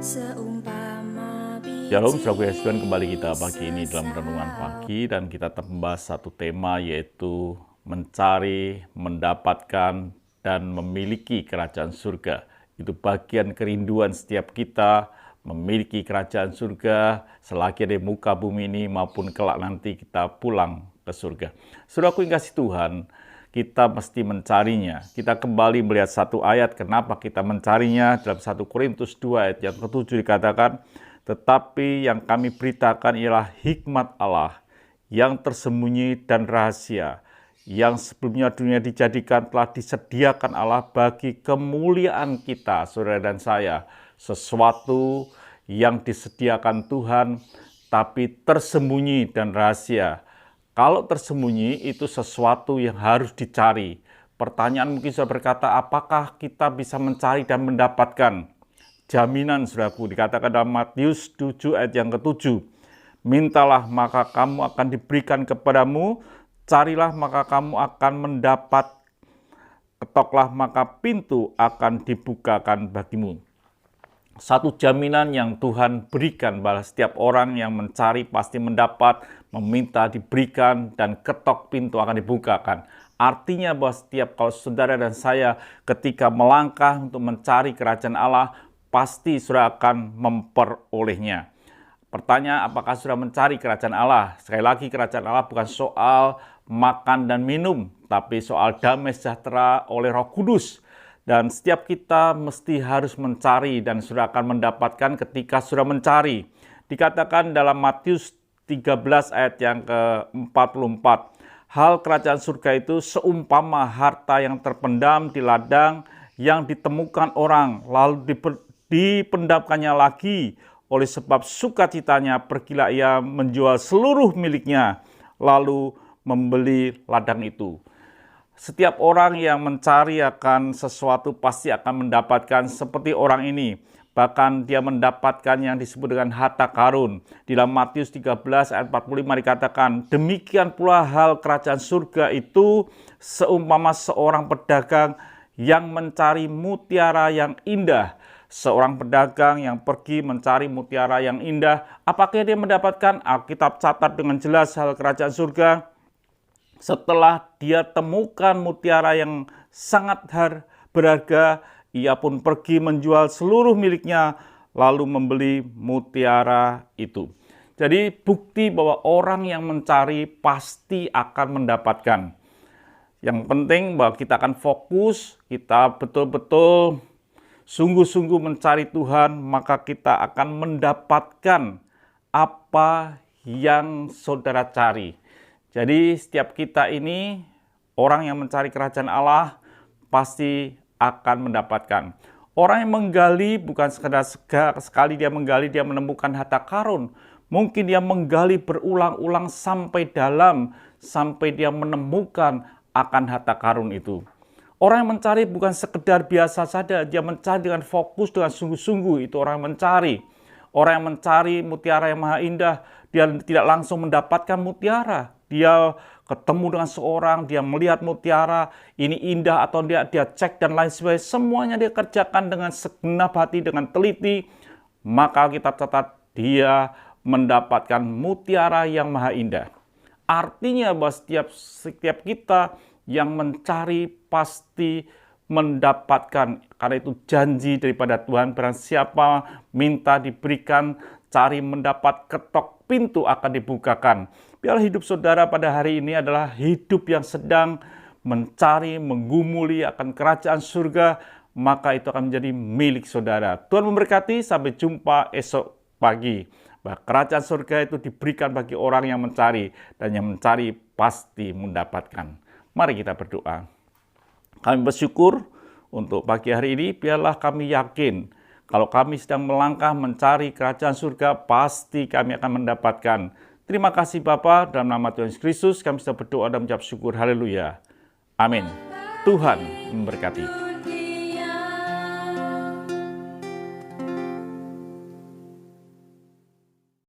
Shalom, saudara Yesus Tuhan, kembali kita pagi ini dalam renungan pagi, dan kita membahas satu tema, yaitu mencari, mendapatkan, dan memiliki kerajaan surga. Itu bagian kerinduan setiap kita, memiliki kerajaan surga selagi ada di muka bumi ini maupun kelak nanti kita pulang ke surga. Saudaraku yang kasih Tuhan, kita mesti mencarinya. Kita kembali melihat satu ayat, kenapa kita mencarinya. Dalam 1 Korintus 2 ayat yang ke-7 dikatakan, tetapi yang kami beritakan ialah hikmat Allah yang tersembunyi dan rahasia, yang sebelumnya dunia dijadikan telah disediakan Allah bagi kemuliaan kita, saudara dan saya. Sesuatu yang disediakan Tuhan, tapi tersembunyi dan rahasia. Kalau tersembunyi itu sesuatu yang harus dicari. Pertanyaan mungkin sudah berkata, apakah kita bisa mencari dan mendapatkan? Jaminan, saudaraku, dikatakan dalam Matius 7 ayat yang ke-7. Mintalah maka kamu akan diberikan kepadamu, carilah maka kamu akan mendapat, ketoklah maka pintu akan dibukakan bagimu. Satu jaminan yang Tuhan berikan bahwa setiap orang yang mencari pasti mendapat, meminta diberikan, dan ketok pintu akan dibukakan. Artinya bahwa setiap kalau saudara dan saya ketika melangkah untuk mencari kerajaan Allah, pasti saudara akan memperolehnya. Pertanyaan, apakah saudara mencari kerajaan Allah? Sekali lagi, kerajaan Allah bukan soal makan dan minum, tapi soal damai sejahtera oleh Roh Kudus. Dan setiap kita mesti harus mencari, dan saudara akan mendapatkan ketika saudara mencari. Dikatakan dalam Matius 13 ayat yang ke-44, hal kerajaan surga itu seumpama harta yang terpendam di ladang yang ditemukan orang, lalu dipendamkannya lagi. Oleh sebab sukacitanya pergilah ia menjual seluruh miliknya, lalu membeli ladang itu. Setiap orang yang mencari akan sesuatu pasti akan mendapatkan, seperti orang ini. Bahkan dia mendapatkan yang disebut dengan harta karun. Di dalam Matius 13 ayat 45 dikatakan, demikian pula hal kerajaan surga itu seumpama seorang pedagang yang mencari mutiara yang indah. Seorang pedagang yang pergi mencari mutiara yang indah, apakah dia mendapatkan? Alkitab catat dengan jelas hal kerajaan surga. Setelah dia temukan mutiara yang sangat berharga, ia pun pergi menjual seluruh miliknya, lalu membeli mutiara itu. Jadi bukti bahwa orang yang mencari pasti akan mendapatkan. Yang penting bahwa kita akan fokus, kita betul-betul sungguh-sungguh mencari Tuhan, maka kita akan mendapatkan apa yang saudara cari. Jadi setiap kita ini, orang yang mencari kerajaan Allah, pasti akan mendapatkan. Orang yang menggali bukan sekedar sekali dia menggali, dia menemukan harta karun. Mungkin dia menggali berulang-ulang sampai dalam, sampai dia menemukan akan harta karun itu. Orang yang mencari bukan sekedar biasa saja, dia mencari dengan fokus, dengan sungguh-sungguh, itu orang yang mencari. Orang yang mencari mutiara yang maha indah, dia tidak langsung mendapatkan mutiara. Dia ketemu dengan seorang, dia melihat mutiara, ini indah atau dia cek dan lain sebagainya. Semuanya dia kerjakan dengan segenap hati, dengan teliti. Maka kita catat dia mendapatkan mutiara yang maha indah. Artinya bahwa setiap kita yang mencari pasti mendapatkan. Karena itu janji daripada Tuhan, barang siapa minta diberikan, cari mendapat, ketok pintu akan dibukakan. Biarlah hidup saudara pada hari ini adalah hidup yang sedang mencari, menggumuli akan kerajaan surga, maka itu akan menjadi milik saudara. Tuhan memberkati, sampai jumpa esok pagi. Bahwa kerajaan surga itu diberikan bagi orang yang mencari, dan yang mencari pasti mendapatkan. Mari kita berdoa. Kami bersyukur untuk pagi hari ini, biarlah kami yakin kalau kami sedang melangkah mencari kerajaan surga, pasti kami akan mendapatkan. Terima kasih Bapa, dalam nama Tuhan Yesus Kristus kami sudah berdoa dan mengucap syukur. Haleluya. Amin. Tuhan memberkati.